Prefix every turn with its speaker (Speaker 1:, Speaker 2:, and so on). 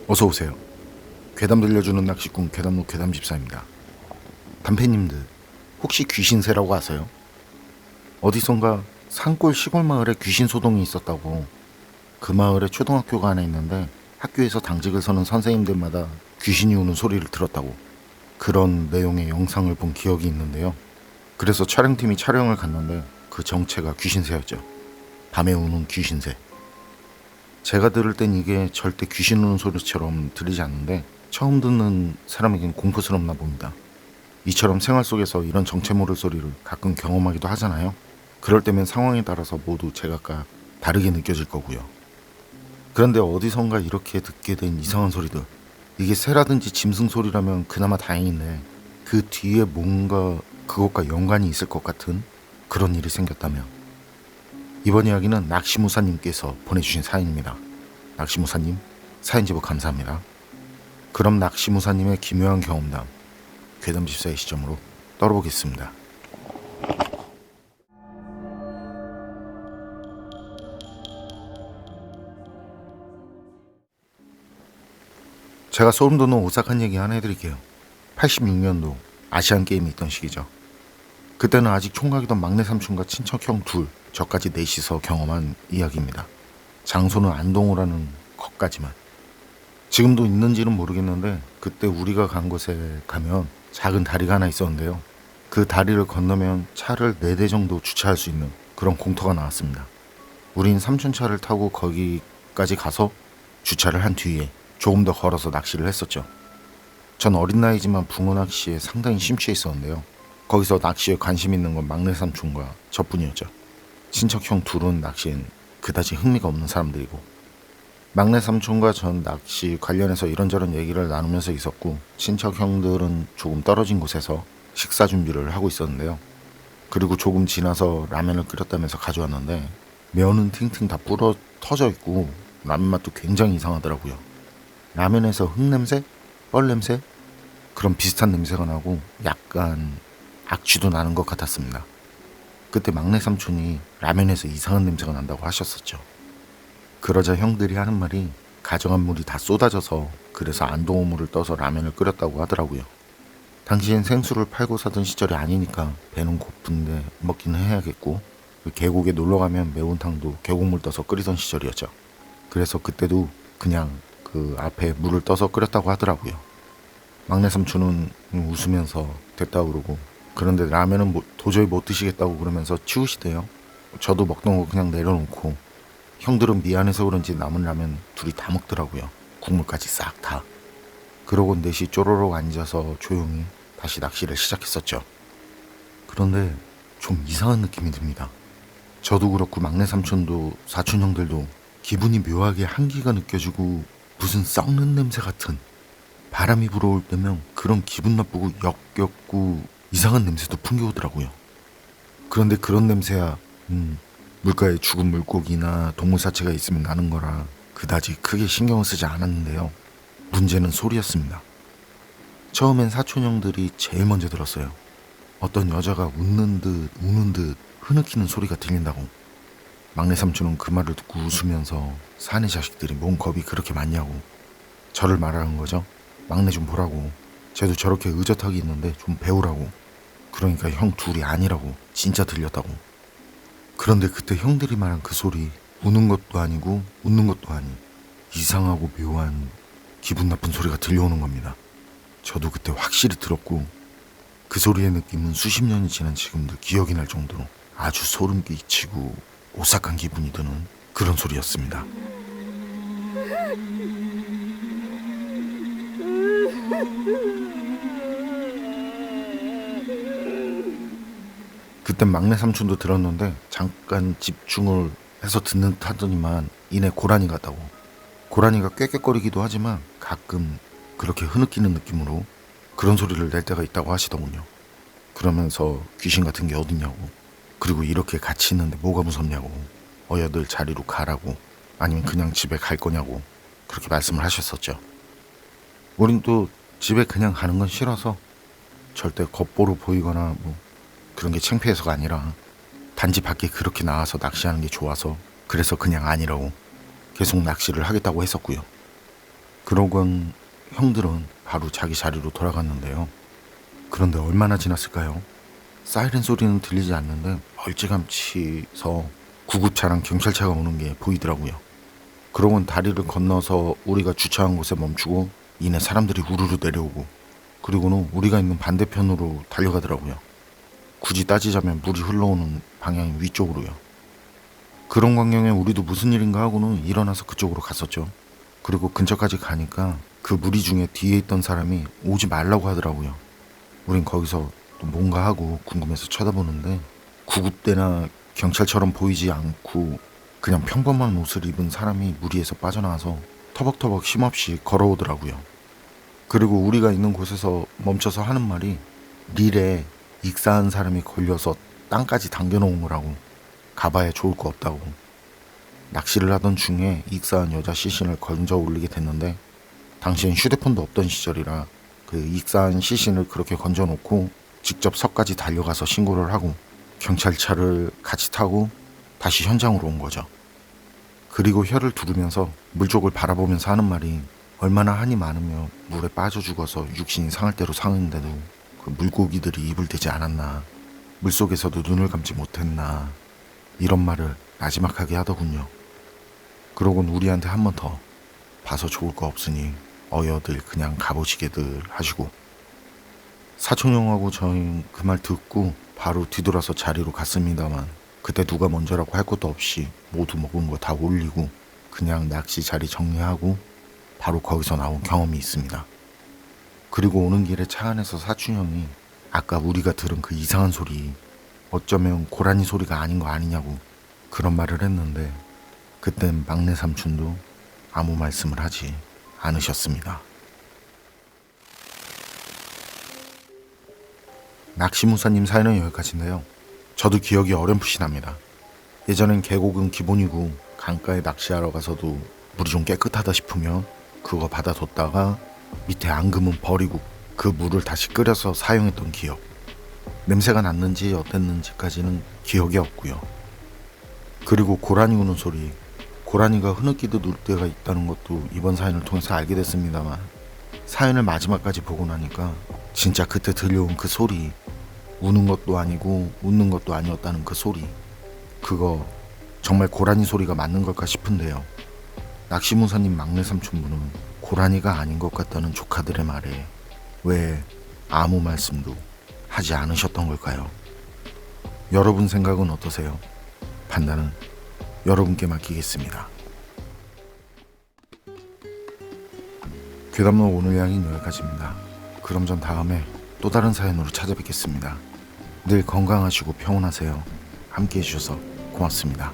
Speaker 1: 어서 오세요. 괴담 들려주는 낚시꾼 괴담로 괴담집사입니다. 단패님들 혹시 귀신새라고 아세요? 어디선가 산골 시골 마을에 귀신 소동이 있었다고. 그 마을에 초등학교가 하나 있는데 학교에서 당직을 서는 선생님들마다 귀신이 우는 소리를 들었다고. 그런 내용의 영상을 본 기억이 있는데요. 그래서 촬영팀이 촬영을 갔는데 그 정체가 귀신새였죠. 밤에 우는 귀신새. 제가 들을 땐 이게 절대 귀신 우는 소리처럼 들리지 않는데 처음 듣는 사람에겐 공포스럽나 봅니다. 이처럼 생활 속에서 이런 정체 모를 소리를 가끔 경험하기도 하잖아요. 그럴 때면 상황에 따라서 모두 제각각 다르게 느껴질 거고요. 그런데 어디선가 이렇게 듣게 된 이상한 소리들, 이게 새라든지 짐승 소리라면 그나마 다행인데 그 뒤에 뭔가 그것과 연관이 있을 것 같은 그런 일이 생겼다면. 이번 이야기는 낚시무사님께서 보내주신 사연입니다. 낚시무사님, 사연 제보 감사합니다. 그럼 낚시무사님의 기묘한 경험담, 괴담집사의 시점으로 떨어보겠습니다. 제가 소름 돋는 오싹한 얘기 하나 해드릴게요. 86년도 아시안게임이 있던 시기죠. 그때는 아직 총각이던 막내 삼촌과 친척형 둘, 저까지 넷이서 경험한 이야기입니다. 장소는 안동호라는 것까지만. 지금도 있는지는 모르겠는데 그때 우리가 간 곳에 가면 작은 다리가 하나 있었는데요. 그 다리를 건너면 차를 4대 정도 주차할 수 있는 그런 공터가 나왔습니다. 우린 삼촌 차를 타고 거기까지 가서 주차를 한 뒤에 조금 더 걸어서 낚시를 했었죠. 전 어린 나이지만 붕어 낚시에 상당히 심취해 있었는데요. 거기서 낚시에 관심 있는 건 막내 삼촌과 저뿐이었죠. 친척형 둘은 낚시엔 그다지 흥미가 없는 사람들이고, 막내 삼촌과 전 낚시 관련해서 이런저런 얘기를 나누면서 있었고, 친척 형들은 조금 떨어진 곳에서 식사 준비를 하고 있었는데요. 그리고 조금 지나서 라면을 끓였다면서 가져왔는데 면은 팅팅 다 불어 터져 있고 라면 맛도 굉장히 이상하더라고요. 라면에서 흙냄새? 뻘냄새? 그런 비슷한 냄새가 나고 약간 악취도 나는 것 같았습니다. 그때 막내 삼촌이 라면에서 이상한 냄새가 난다고 하셨었죠. 그러자 형들이 하는 말이 가정한 물이 다 쏟아져서 그래서 안동어물을 떠서 라면을 끓였다고 하더라고요. 당시엔 생수를 팔고 사던 시절이 아니니까 배는 고픈데 먹기는 해야겠고, 그 계곡에 놀러가면 매운탕도 계곡물 떠서 끓이던 시절이었죠. 그래서 그때도 그냥 그 앞에 물을 떠서 끓였다고 하더라고요. 막내 삼촌은 웃으면서 됐다 그러고, 그런데 라면은 도저히 못 드시겠다고 그러면서 치우시대요. 저도 먹던 거 그냥 내려놓고, 형들은 미안해서 그런지 남은 라면 둘이 다 먹더라고요. 국물까지 싹 다. 그러고 넷이 쪼로록 앉아서 조용히 다시 낚시를 시작했었죠. 그런데 좀 이상한 느낌이 듭니다. 저도 그렇고 막내 삼촌도 사촌 형들도 기분이 묘하게 한기가 느껴지고 무슨 썩는 냄새 같은, 바람이 불어올 때면 그런 기분 나쁘고 역겹고 이상한 냄새도 풍겨오더라고요. 그런데 그런 냄새야 물가에 죽은 물고기나 동물 사체가 있으면 나는 거라 그다지 크게 신경을 쓰지 않았는데요. 문제는 소리였습니다. 처음엔 사촌 형들이 제일 먼저 들었어요. 어떤 여자가 웃는 듯 우는 듯 흐느끼는 소리가 들린다고. 막내 삼촌은 그 말을 듣고 웃으면서 사내 자식들이 뭔 겁이 그렇게 많냐고 저를 말하는 거죠. 막내 좀 보라고, 쟤도 저렇게 의젓하게 있는데 좀 배우라고. 그러니까 형 둘이 아니라고, 진짜 들렸다고. 그런데 그때 형들이 말한 그 소리, 우는 것도 아니고 웃는 것도 아닌 이상하고 묘한 기분 나쁜 소리가 들려오는 겁니다. 저도 그때 확실히 들었고, 그 소리의 느낌은 수십 년이 지난 지금도 기억이 날 정도로 아주 소름 끼치고 오싹한 기분이 드는 그런 소리였습니다. 그땐 막내 삼촌도 들었는데 잠깐 집중을 해서 듣는 듯 하더니만 이내 고라니 같다고. 고라니가 꾀꾀거리기도 하지만 가끔 그렇게 흐느끼는 느낌으로 그런 소리를 낼 때가 있다고 하시더군요. 그러면서 귀신 같은 게 어딨냐고, 그리고 이렇게 같이 있는데 뭐가 무섭냐고, 어여들 자리로 가라고, 아니면 그냥 집에 갈 거냐고 그렇게 말씀을 하셨었죠. 우린 또 집에 그냥 가는 건 싫어서 절대 겉보로 보이거나 뭐 그런 게 창피해서가 아니라 단지 밖에 그렇게 나와서 낚시하는 게 좋아서 그래서 그냥 아니라고 계속 낚시를 하겠다고 했었고요. 그러곤 형들은 바로 자기 자리로 돌아갔는데요. 그런데 얼마나 지났을까요? 사이렌 소리는 들리지 않는데 멀찌감치서 구급차랑 경찰차가 오는 게 보이더라고요. 그러곤 다리를 건너서 우리가 주차한 곳에 멈추고 이내 사람들이 우르르 내려오고, 그리고는 우리가 있는 반대편으로 달려가더라고요. 굳이 따지자면 물이 흘러오는 방향이 위쪽으로요. 그런 광경에 우리도 무슨 일인가 하고는 일어나서 그쪽으로 갔었죠. 그리고 근처까지 가니까 그 무리 중에 뒤에 있던 사람이 오지 말라고 하더라고요. 우린 거기서 또 뭔가 하고 궁금해서 쳐다보는데 구급대나 경찰처럼 보이지 않고 그냥 평범한 옷을 입은 사람이 무리에서 빠져나와서 터벅터벅 힘없이 걸어오더라고요. 그리고 우리가 있는 곳에서 멈춰서 하는 말이 릴에 익사한 사람이 걸려서 땅까지 당겨놓은 거라고, 가봐야 좋을 거 없다고. 낚시를 하던 중에 익사한 여자 시신을 건져 올리게 됐는데 당시엔 휴대폰도 없던 시절이라 그 익사한 시신을 그렇게 건져 놓고 직접 서까지 달려가서 신고를 하고 경찰차를 같이 타고 다시 현장으로 온 거죠. 그리고 혀를 두르면서 물쪽을 바라보면서 하는 말이 얼마나 한이 많으면 물에 빠져 죽어서 육신이 상할 대로 상했는데도 그 물고기들이 입을 대지 않았나, 물속에서도 눈을 감지 못했나, 이런 말을 나지막하게 하더군요. 그러곤 우리한테 한 번 더 봐서 좋을 거 없으니 어여들 그냥 가보시게들 하시고, 사촌 형하고 저희 그 말 듣고 바로 뒤돌아서 자리로 갔습니다만 그때 누가 먼저라고 할 것도 없이 모두 먹은 거 다 올리고 그냥 낚시 자리 정리하고 바로 거기서 나온 경험이 있습니다. 그리고 오는 길에 차 안에서 사촌 형이 아까 우리가 들은 그 이상한 소리, 어쩌면 고라니 소리가 아닌 거 아니냐고 그런 말을 했는데 그땐 막내 삼촌도 아무 말씀을 하지 않으셨습니다. 낚시무사님 사연은 여기까지인데요. 저도 기억이 어렴풋이 납니다. 예전엔 계곡은 기본이고 강가에 낚시하러 가서도 물이 좀 깨끗하다 싶으면 그거 받아뒀다가 밑에 앙금은 버리고 그 물을 다시 끓여서 사용했던 기억. 냄새가 났는지 어땠는지까지는 기억이 없고요. 그리고 고라니 우는 소리, 고라니가 흐느끼듯 울 때가 있다는 것도 이번 사연을 통해서 알게 됐습니다만 사연을 마지막까지 보고 나니까 진짜 그때 들려온 그 소리, 우는 것도 아니고 웃는 것도 아니었다는 그 소리, 그거 정말 고라니 소리가 맞는 걸까 싶은데요. 낚시무사님 막내 삼촌분은 고라니가 아닌 것 같다는 조카들의 말에 왜 아무 말씀도 하지 않으셨던 걸까요? 여러분 생각은 어떠세요? 판단은 여러분께 맡기겠습니다. 괴담로 오늘 양인 여기까지입니다. 그럼 전 다음에 또 다른 사연으로 찾아뵙겠습니다. 늘 건강하시고 평온하세요. 함께 해주셔서 고맙습니다.